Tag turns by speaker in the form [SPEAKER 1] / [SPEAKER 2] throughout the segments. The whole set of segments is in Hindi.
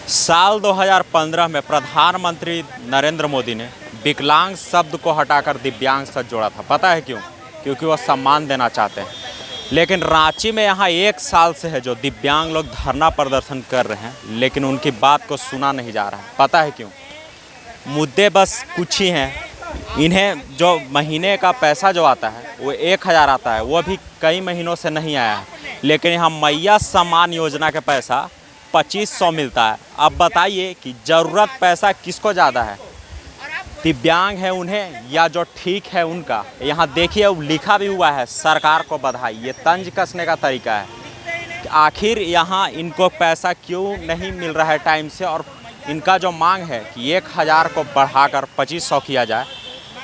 [SPEAKER 1] साल 2015 में प्रधानमंत्री नरेंद्र मोदी ने विकलांग शब्द को हटाकर दिव्यांग शब्द जोड़ा था। पता है क्यों? क्योंकि वो सम्मान देना चाहते हैं। लेकिन रांची में यहाँ 1 साल से है जो दिव्यांग लोग धरना प्रदर्शन कर रहे हैं, लेकिन उनकी बात को सुना नहीं जा रहा है। पता है क्यों? मुद्दे बस कुछ ही हैं। इन्हें जो महीने का पैसा जो आता है वो 1000 आता है, वो भी कई महीनों से नहीं आया है। लेकिन यहाँ मैया सम्मान योजना का पैसा 2500 मिलता है। अब बताइए कि ज़रूरत पैसा किसको ज़्यादा है, दिव्यांग है उन्हें या जो ठीक है उनका? यहाँ देखिए लिखा भी हुआ है सरकार को बधाई। ये तंज कसने का तरीका है। आखिर यहाँ इनको पैसा क्यों नहीं मिल रहा है टाइम से, और इनका जो मांग है कि 1000 को बढ़ाकर 2500 किया जाए,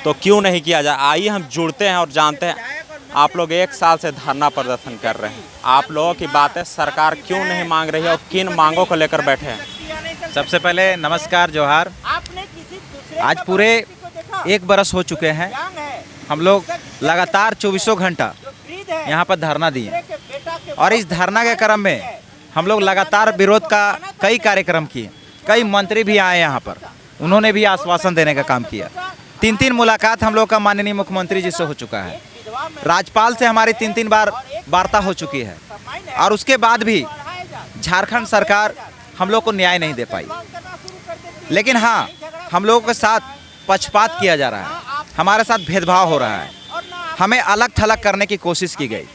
[SPEAKER 1] तो क्यों नहीं किया जाए? आइए हम जुड़ते हैं और जानते हैं। आप लोग 1 साल से धरना प्रदर्शन कर रहे हैं, आप लोगों की बातें सरकार क्यों नहीं मांग रही है और किन मांगों को लेकर बैठे हैं?
[SPEAKER 2] सबसे पहले नमस्कार, जोहार। आज पूरे 1 बरस हो चुके हैं। हम लोग लगातार 24 घंटा यहाँ पर धरना दिए, और इस धरना के क्रम में हम लोग लगातार विरोध का कई कार्यक्रम किए। कई मंत्री भी आए यहाँ पर, उन्होंने भी आश्वासन देने का काम किया। 3 मुलाकात हम लोग का माननीय मुख्यमंत्री जी से हो चुका है। राज्यपाल से हमारी 3 बार वार्ता हो चुकी है, और उसके बाद भी झारखंड सरकार हम लोग को न्याय नहीं दे पाई। लेकिन हाँ, हम लोगों के साथ पक्षपात किया जा रहा है, हमारे साथ भेदभाव हो रहा है, हमें अलग थलग करने की कोशिश की गई।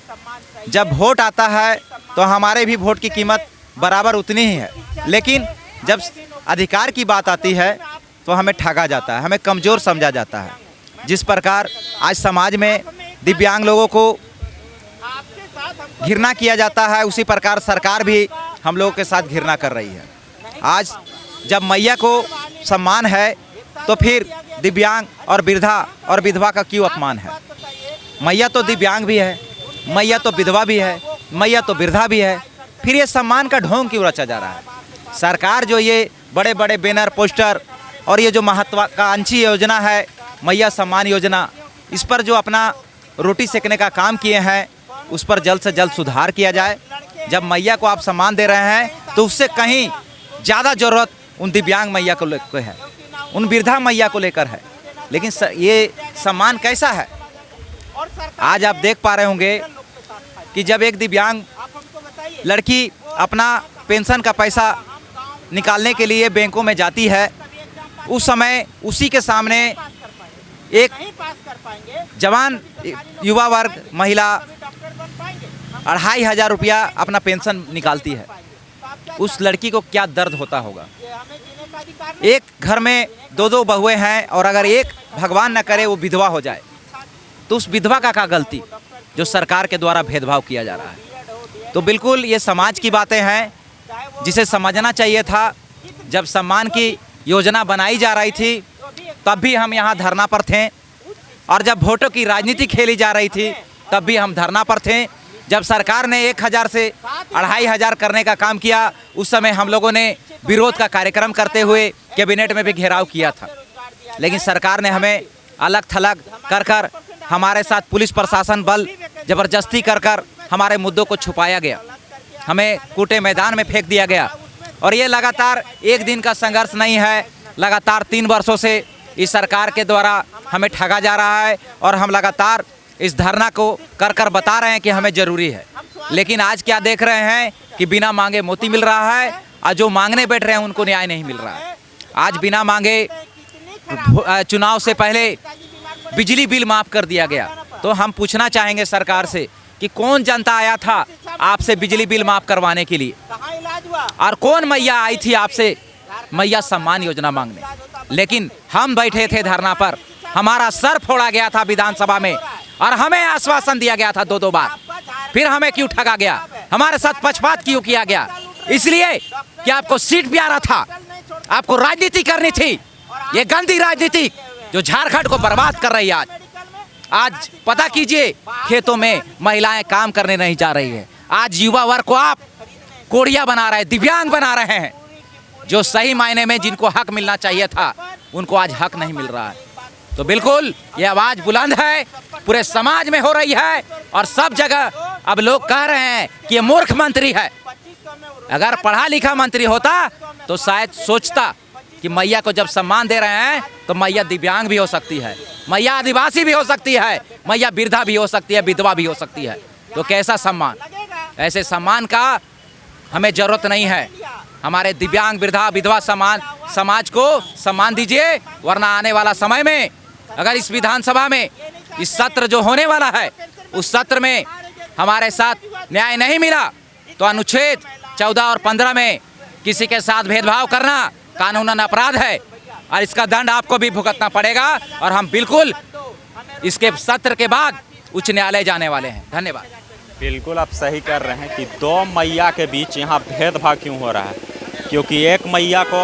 [SPEAKER 2] जब वोट आता है तो हमारे भी वोट की कीमत बराबर उतनी ही है, लेकिन जब अधिकार की बात आती है तो हमें ठगा जाता है, हमें कमज़ोर समझा जाता है। जिस प्रकार आज समाज में दिव्यांग लोगों को घृणा किया जाता है, उसी प्रकार सरकार भी हम लोगों के साथ घृणा कर रही है। आज जब मैया को सम्मान है तो फिर दिव्यांग और वृद्धा और विधवा का क्यों अपमान है? मैया तो दिव्यांग भी है, मैया तो विधवा भी है, मैया तो वृद्धा भी है, फिर ये सम्मान का ढोंग क्यों रचा जा रहा है? सरकार जो ये बड़े बड़े बैनर, पोस्टर और ये जो महत्वाकांक्षी योजना है मैया सम्मान योजना, इस पर जो अपना रोटी सेकने का काम किए हैं, उस पर जल्द से जल्द सुधार किया जाए। जब मैया को आप सम्मान दे रहे हैं तो उससे कहीं ज़्यादा ज़रूरत उन दिव्यांग मैया को लेकर है, उन वृद्धा मैया को लेकर है। लेकिन ये सम्मान कैसा है? आज आप देख पा रहे होंगे कि जब एक दिव्यांग लड़की अपना पेंशन का पैसा निकालने के लिए बैंकों में जाती है, उस समय उसी के सामने एक जवान युवा वर्ग महिला 2500 रुपया अपना पेंशन निकालती है। उस लड़की को क्या दर्द होता होगा? एक घर में 2 बहुएं हैं, और अगर एक भगवान न करे वो विधवा हो जाए, तो उस विधवा का क्या गलती जो सरकार के द्वारा भेदभाव किया जा रहा है? तो बिल्कुल ये समाज की बातें हैं जिसे समझना चाहिए था। जब सम्मान की योजना बनाई जा रही थी तब भी हम यहाँ धरना पर थे, और जब वोटों की राजनीति खेली जा रही थी तब भी हम धरना पर थे। जब सरकार ने 1000 से 2500 करने का काम किया, उस समय हम लोगों ने विरोध का कार्यक्रम करते हुए कैबिनेट में भी घेराव किया था। लेकिन सरकार ने हमें अलग थलग कर हमारे साथ पुलिस प्रशासन बल ज़बरदस्ती कर हमारे मुद्दों को छुपाया गया, हमें कूटे मैदान में फेंक दिया गया। और ये लगातार एक दिन का संघर्ष नहीं है, लगातार 3 वर्षों से इस सरकार के द्वारा हमें ठगा जा रहा है, और हम लगातार इस धरना को कर बता रहे हैं कि हमें ज़रूरी है। लेकिन आज क्या देख रहे हैं कि बिना मांगे मोती मिल रहा है, और जो मांगने बैठ रहे हैं उनको न्याय नहीं मिल रहा है। आज बिना मांगे चुनाव से पहले बिजली बिल माफ़ कर दिया गया। तो हम पूछना चाहेंगे सरकार से कि कौन जनता आया था आपसे बिजली बिल माफ़ करवाने के लिए, और कौन मैया आई थी आपसे मैया सम्मान योजना मांगने? लेकिन हम बैठे थे धरना पर, हमारा सर फोड़ा गया था विधानसभा में, और हमें आश्वासन दिया गया था 2 बार। फिर हमें क्यों ठगा गया? हमारे साथ पक्षपात क्यों किया गया? इसलिए कि आपको सीट प्यारा था, आपको राजनीति करनी थी, ये गंदी राजनीति जो झारखंड को बर्बाद कर रही है। आज पता कीजिए, खेतों में महिलाएं काम करने नहीं जा रही है। आज युवा वर्ग को आप कोढ़िया बना रहे हैं, दिव्यांग बना रहे हैं। जो सही मायने में जिनको हक मिलना चाहिए था, उनको आज हक नहीं मिल रहा है। तो बिल्कुल ये आवाज़ बुलंद है, पूरे समाज में हो रही है, और सब जगह अब लोग कह रहे हैं कि ये मूर्ख मंत्री है। अगर पढ़ा लिखा मंत्री होता तो शायद सोचता कि मैया को जब सम्मान दे रहे हैं तो मैया दिव्यांग भी हो सकती है, मैया आदिवासी भी हो सकती है, मैया वृद्धा भी हो सकती है, विधवा भी हो सकती है। तो कैसा सम्मान, ऐसे सम्मान का हमें जरूरत नहीं है। हमारे दिव्यांग, वृद्धा, विधवा समाज को सम्मान दीजिए, वरना आने वाला समय में अगर इस विधानसभा में इस सत्र जो होने वाला है उस सत्र में हमारे साथ न्याय नहीं मिला तो अनुच्छेद 14 और 15 में किसी के साथ भेदभाव करना कानूनन अपराध है और इसका दंड आपको भी भुगतना पड़ेगा। और हम बिल्कुल इसके सत्र के बाद उच्च न्यायालय जाने वाले हैं। धन्यवाद।
[SPEAKER 1] बिल्कुल आप सही कर रहे हैं कि दो मैया के बीच यहाँ भेदभाव क्यों हो रहा है, क्योंकि एक मैया को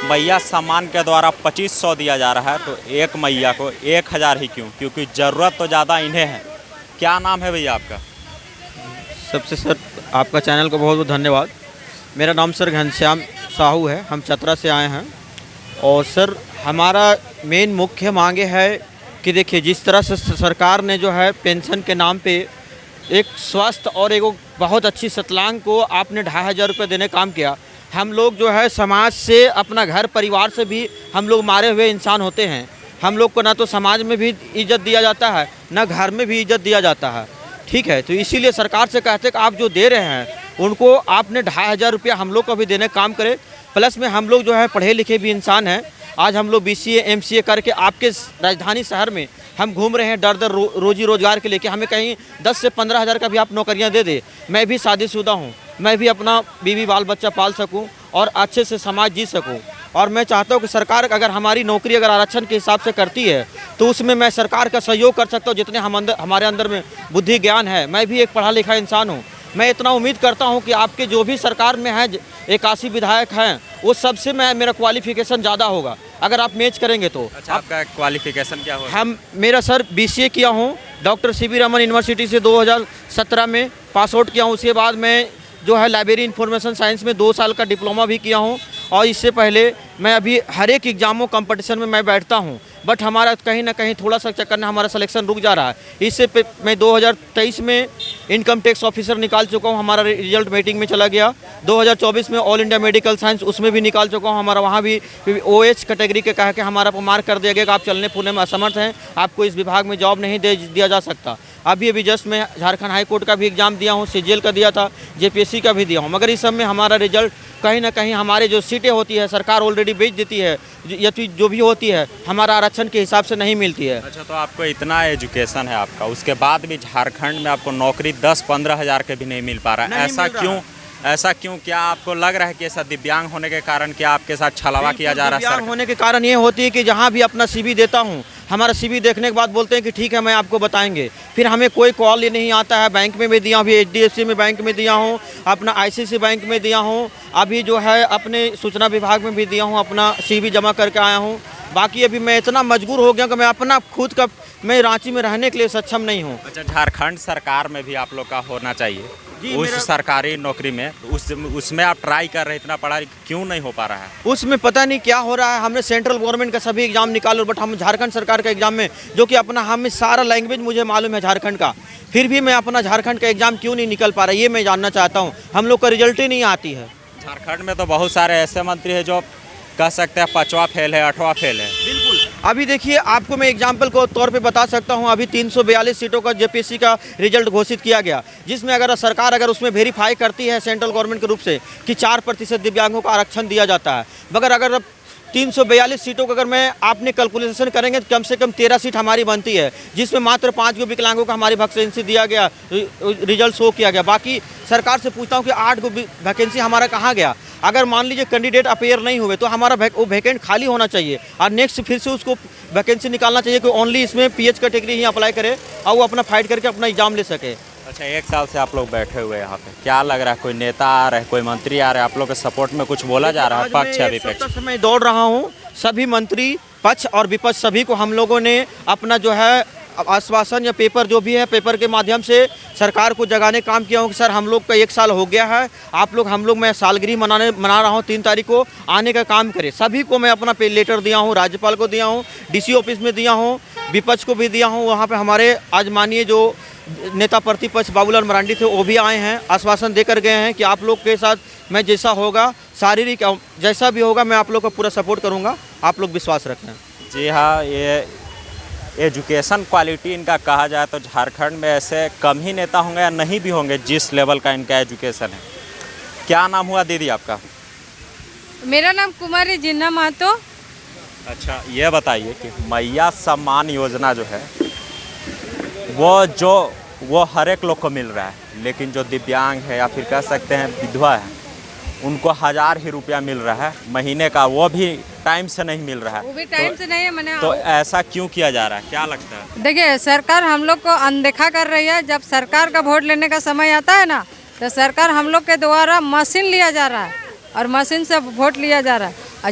[SPEAKER 1] मैया सम्मान के द्वारा 2500 दिया जा रहा है तो एक मैया को 1000 ही क्यों, क्योंकि ज़रूरत तो ज़्यादा इन्हें है। क्या नाम है भैया आपका?
[SPEAKER 3] सबसे सर आपका चैनल को बहुत बहुत धन्यवाद। मेरा नाम सर घनश्याम साहू है, हम चतरा से आए हैं। और सर हमारा मेन मुख्य मांगे है कि देखिए जिस तरह से सरकार ने जो है पेंशन के नाम पे एक स्वस्थ और एक बहुत अच्छी सतलांग को आपने 2500 रुपये देने काम किया। हम लोग जो है समाज से, अपना घर परिवार से भी हम लोग मारे हुए इंसान होते हैं। हम लोग को ना तो समाज में भी इज्जत दिया जाता है, ना घर में भी इज्जत दिया जाता है। ठीक है, तो इसीलिए सरकार से कहते हैं कि आप जो दे रहे हैं उनको आपने 2500 रुपया हम लोग को भी देने काम करें। प्लस में हम लोग जो है पढ़े लिखे भी इंसान हैं। आज हम लोग BCA MCA करके आपके राजधानी शहर में हम घूम रहे हैं दर दर रोजी रोजगार के लेके। हमें कहीं 10 से 15 हज़ार का भी आप नौकरियां दे दे। मैं भी शादीशुदा हूं, मैं भी अपना बीवी बाल बच्चा पाल सकूं और अच्छे से समाज जी सकूं। और मैं चाहता हूं कि सरकार अगर हमारी नौकरी अगर आरक्षण के हिसाब से करती है तो उसमें मैं सरकार का सहयोग कर सकता हूं। जितने हमारे अंदर में बुद्धि ज्ञान है, मैं भी एक पढ़ा लिखा इंसान हूँ। मैं इतना उम्मीद करता हूं कि आपके जो भी सरकार में हैं 81 विधायक हैं वो सबसे मेरा क्वालिफिकेशन ज़्यादा होगा अगर आप मैच करेंगे तो।
[SPEAKER 1] अच्छा, आपका क्वालिफिकेशन क्या होगा?
[SPEAKER 3] मेरा सर BCA किया हूँ, डॉक्टर CB रमन यूनिवर्सिटी से 2017 में पास आउट किया हूँ। उसके बाद मैं जो है लाइब्रेरी इंफॉर्मेशन साइंस में 2 साल का डिप्लोमा भी किया हूँ। और इससे पहले मैं अभी हर एक एग्जामों कंपटीशन में मैं बैठता हूँ, बट हमारा कहीं ना कहीं थोड़ा सा चक्कर में हमारा सिलेक्शन रुक जा रहा है। इससे मैं 2023 में इनकम टैक्स ऑफिसर निकाल चुका हूँ, हमारा रिजल्ट वेटिंग में चला गया। 2024 में ऑल इंडिया मेडिकल साइंस उसमें भी निकाल चुका हूँ, हमारा वहाँ भी OH कैटेगरी के कह के हमारा मार्क कर दिया गया कि आप चलने फिरने में असमर्थ हैं, आपको इस विभाग में जॉब नहीं दिया जा सकता। अभी जस्ट मैं झारखंड हाई कोर्ट का भी एग्ज़ाम दिया हूँ, CGL का दिया था, JPSC का भी दिया हूँ। मगर इस सब में हमारा रिजल्ट कहीं ना कहीं हमारे जो सीटें होती है सरकार ऑलरेडी बेच देती है, या जो भी होती है हमारा आरक्षण के हिसाब से नहीं मिलती है।
[SPEAKER 1] अच्छा, तो आपको इतना एजुकेशन है आपका, उसके बाद भी झारखंड में आपको नौकरी 10-15 हज़ार के भी नहीं मिल पा रहा है। ऐसा क्यों? क्या आपको लग रहा है कि ऐसा दिव्यांग होने के कारण क्या आपके साथ छलावा किया जा रहा है?
[SPEAKER 3] दिव्यांग होने के कारण ये होती है कि जहाँ भी अपना CV देता हूँ, हमारा CV देखने के बाद बोलते हैं कि ठीक है मैं आपको बताएंगे, फिर हमें कोई कॉल नहीं आता है। बैंक में भी दिया हूँ, अभी HDFC में बैंक में दिया हूँ, अपना ICICI बैंक में दिया हूँ, अभी जो है अपने सूचना विभाग में भी दिया हूँ, अपना CV जमा करके आया हूँ। बाकी अभी मैं इतना मजबूर हो गया कि मैं अपना खुद का मैं रांची में रहने के लिए सक्षम नहीं हूँ।
[SPEAKER 1] अच्छा, झारखंड सरकार में भी आप लोग का होना चाहिए उस सरकारी नौकरी में, उसमें आप ट्राई कर रहे हैं, इतना पढ़ाई क्यों नहीं हो पा रहा है?
[SPEAKER 3] उसमें पता नहीं क्या हो रहा है। हमने सेंट्रल गवर्नमेंट का सभी एग्जाम निकालो, बट हम झारखंड सरकार का एग्जाम में, जो कि अपना हमें सारा लैंग्वेज मुझे मालूम है झारखंड का, फिर भी मैं अपना झारखंड का एग्जाम क्यों नहीं निकल पा रहा, ये मैं जानना चाहता हूँ। हम लोग का रिजल्ट ही नहीं आती है।
[SPEAKER 1] झारखंड में तो बहुत सारे ऐसे मंत्री हैं जो कह सकते हैं 5वां फेल है, 8वां फेल है।
[SPEAKER 3] बिल्कुल। अभी देखिए आपको मैं एग्जाम्पल को तौर पे बता सकता हूं, अभी 342 सीटों का JPSC का रिजल्ट घोषित किया गया, जिसमें अगर सरकार अगर उसमें वेरीफाई करती है सेंट्रल गवर्नमेंट के रूप से कि 4% दिव्यांगों को आरक्षण दिया जाता है, मगर अगर 342 सीटों का अगर मैं आपने कैलकुलेशन करेंगे तो कम से कम 13 सीट हमारी बनती है, जिसमें मात्र 5 को विकलांगों का हमारी वैकेंसी दिया गया, रिजल्ट शो किया गया। बाकी सरकार से पूछता हूँ कि 8 को वैकेंसी हमारा कहाँ गया। अगर मान लीजिए कैंडिडेट अपेयर नहीं हुए तो हमारा वो वैकेंट खाली होना चाहिए और नेक्स्ट फिर से उसको वैकेंसी निकालना चाहिए कि ओनली इसमें PH कैटेगरी ही अप्लाई करे और वो अपना फाइट करके अपना एग्जाम ले सके।
[SPEAKER 1] अच्छा, 1 साल से आप लोग बैठे हुए यहाँ पे, क्या लग रहा है कोई नेता आ रहा है, कोई मंत्री आ रहा है, आप लोग के सपोर्ट में कुछ बोला जा रहा है पक्ष या विपक्ष?
[SPEAKER 3] मैं दौड़ रहा हूँ, सभी मंत्री पक्ष और विपक्ष सभी को हम लोगों ने अपना जो है आश्वासन या पेपर जो भी है पेपर के माध्यम से सरकार को जगाने काम किया हूँ कि सर हम लोग का 1 साल हो गया है, आप लोग हम लोग मैं सालगिरह मना रहा हूँ 3 तारीख को, आने का काम करें। सभी को मैं अपना लेटर दिया हूँ, राज्यपाल को दिया हूँ, DC ऑफिस में दिया हूँ, विपक्ष को भी दिया हूँ। वहाँ पे हमारे आज मानिए जो नेता प्रतिपक्ष बाबूलाल मरांडी थे, वो भी आए हैं, आश्वासन देकर गए हैं कि आप लोग के साथ मैं जैसा होगा शारीरिक जैसा भी होगा मैं आप लोग का पूरा सपोर्ट करूंगा, आप लोग विश्वास रखें।
[SPEAKER 1] जी हाँ, ये एजुकेशन क्वालिटी इनका कहा जाए तो झारखंड में ऐसे कम ही नेता होंगे या नहीं भी होंगे जिस लेवल का इनका एजुकेशन है। क्या नाम हुआ दीदी आपका?
[SPEAKER 4] मेरा नाम कुमारी जिन्ना महतो।
[SPEAKER 1] अच्छा, ये बताइए कि मैया सम्मान योजना जो है वो हर एक लोग को मिल रहा है, लेकिन जो दिव्यांग है या फिर कह सकते हैं विधवा है उनको 1000 ही रुपया मिल रहा है महीने का, वो भी टाइम से नहीं मिल रहा है।
[SPEAKER 4] वो भी टाइम से नहीं है मैंने।
[SPEAKER 1] तो ऐसा क्यों किया जा रहा है, क्या लगता है?
[SPEAKER 4] देखिए, सरकार हम लोग को अनदेखा कर रही है। जब सरकार का वोट लेने का समय आता है ना, तो सरकार हम लोग के द्वारा मशीन लिया जा रहा है और मशीन से वोट लिया जा रहा है। और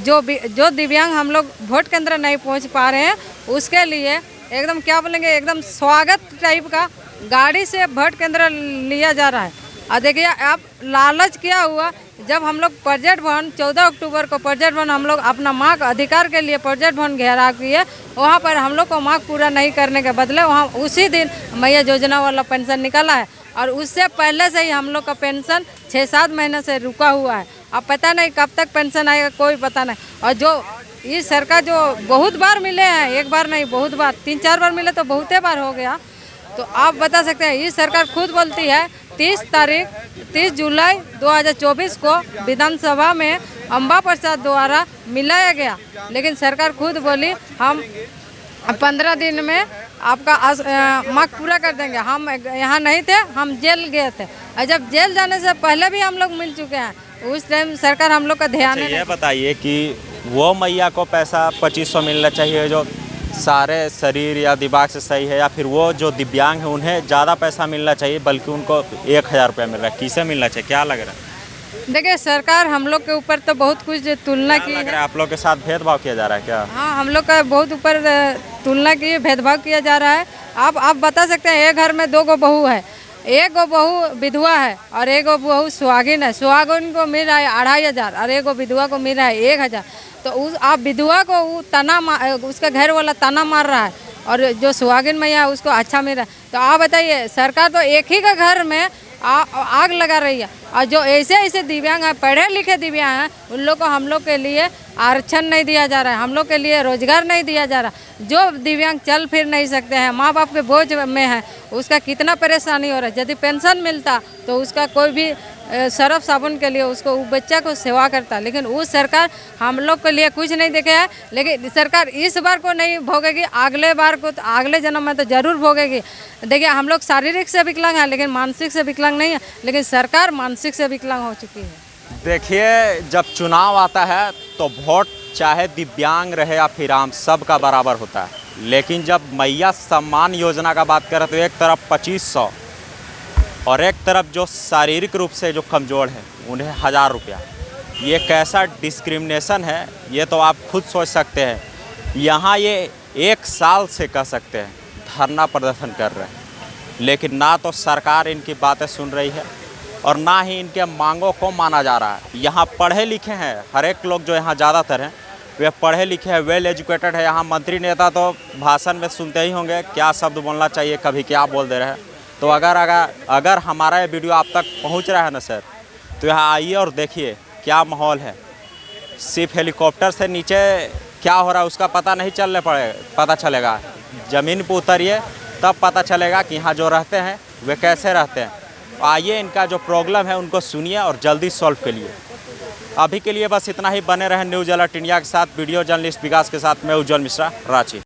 [SPEAKER 4] जो दिव्यांग हम लोग वोट केंद्र नहीं पहुंच पा रहे हैं उसके लिए एकदम क्या बोलेंगे, एकदम स्वागत टाइप का गाड़ी से वोट केंद्र लिया जा रहा है। और देखिए, आप लालच क्या हुआ, जब हम लोग प्रोजेक्ट भवन 14 अक्टूबर को प्रोजेक्ट भवन हम लोग अपना मांग अधिकार के लिए प्रोजेक्ट भवन घेराव किए, वहाँ पर हम लोग को मांग पूरा नहीं करने के बदले वहाँ उसी दिन मैया योजना वाला पेंशन निकाला है। और उससे पहले से ही हम लोग का पेंशन 6-7 महीने से रुका हुआ है। अब पता नहीं कब तक पेंशन आएगा, कोई पता नहीं। और जो ये सरकार जो बहुत बार मिले हैं, एक बार नहीं बहुत बार, 3-4 बार मिले तो बहुते बार हो गया। तो आप बता सकते हैं, ये सरकार खुद बोलती है 30 जुलाई 2024 को विधानसभा में अम्बा प्रसाद द्वारा मिलाया गया, लेकिन सरकार खुद बोली हम 15 दिन में आपका मांग पूरा कर देंगे। हम यहाँ नहीं थे, हम जेल गए थे, और जब जेल जाने से पहले भी हम लोग मिल चुके हैं। उस टाइम सरकार हम लोग का ध्यान
[SPEAKER 1] अच्छा, ये बताइए कि वो मैया को पैसा 2500 मिलना चाहिए जो सारे शरीर या दिमाग से सही है, या फिर वो जो दिव्यांग है उन्हें ज़्यादा पैसा मिलना चाहिए बल्कि उनको 1000 रुपया मिल रहा है? किसे मिलना चाहिए, क्या लग रहा है?
[SPEAKER 4] देखिए, सरकार हम लोग के ऊपर तो बहुत कुछ तुलना की
[SPEAKER 1] लग रहा है आप लोग के साथ भेदभाव किया जा रहा है क्या?
[SPEAKER 4] हाँ, हम लोग का बहुत ऊपर तुलना की, भेदभाव किया जा रहा है। आप बता सकते हैं, एक घर में 2 गो बहू है, एक गो बहू विधवा है और एक गो बहू सुहागिन है। सुहागिन को मिल रहा है 2500 और एक गो विधवा को मिल रहा है 1000। तो आप विधवा को उसका घर वाला ताना मार रहा है और जो सुहागिन मैया है उसको अच्छा मिल रहा है। तो आप बताइए, सरकार तो एक ही का घर में आग लगा रही है। और जो ऐसे दिव्यांग हैं, पढ़े लिखे दिव्यांग हैं, उन लोग को हम लोग के लिए आरक्षण नहीं दिया जा रहा है, हम लोग के लिए रोजगार नहीं दिया जा रहा। जो दिव्यांग चल फिर नहीं सकते हैं, माँ बाप के बोझ में है, उसका कितना परेशानी हो रहा है। यदि पेंशन मिलता तो उसका कोई भी सरफ साबुन के लिए उसको वो बच्चा को सेवा करता, लेकिन वो सरकार हम लोग के लिए कुछ नहीं देखे है। लेकिन सरकार इस बार को नहीं भोगेगी, अगले बार को तो अगले जन्म में तो जरूर भोगेगी। देखिए, हम लोग शारीरिक से विकलांग हैं लेकिन मानसिक से विकलांग नहीं है, लेकिन सरकार मानसिक से विकलांग हो चुकी है।
[SPEAKER 1] देखिए, जब चुनाव आता है तो वोट चाहे दिव्यांग रहे या फिर आम, सब का बराबर होता है। लेकिन जब मैया सम्मान योजना का बात करें तो एक तरफ 2500 और एक तरफ जो शारीरिक रूप से जो कमज़ोर है उन्हें 1000 रुपया, ये कैसा डिस्क्रिमिनेशन है, ये तो आप खुद सोच सकते हैं। यहाँ ये 1 साल से कह सकते हैं धरना प्रदर्शन कर रहे हैं, लेकिन ना तो सरकार इनकी बातें सुन रही है और ना ही इनके मांगों को माना जा रहा है। यहाँ पढ़े लिखे हैं, हर एक लोग जो यहाँ ज़्यादातर हैं वे पढ़े लिखे हैं, वेल एजुकेटेड है। यहाँ मंत्री नेता तो भाषण में सुनते ही होंगे क्या शब्द बोलना चाहिए, कभी क्या बोल दे रहे हैं। तो अगर हमारा ये वीडियो आप तक पहुंच रहा है ना सर, तो यहाँ आइए और देखिए क्या माहौल है। सिर्फ हेलीकॉप्टर से नीचे क्या हो रहा है उसका पता चलेगा। ज़मीन पर उतरिए तब पता चलेगा कि यहाँ जो रहते हैं वे कैसे रहते हैं। आइए, इनका जो प्रॉब्लम है उनको सुनिए और जल्दी सॉल्व करिए। अभी के लिए बस इतना ही। बने रहें न्यूज़ अलर्ट इंडिया के साथ। वीडियो जर्नलिस्ट विकास के साथ मैं उज्जवल मिश्रा, रांची।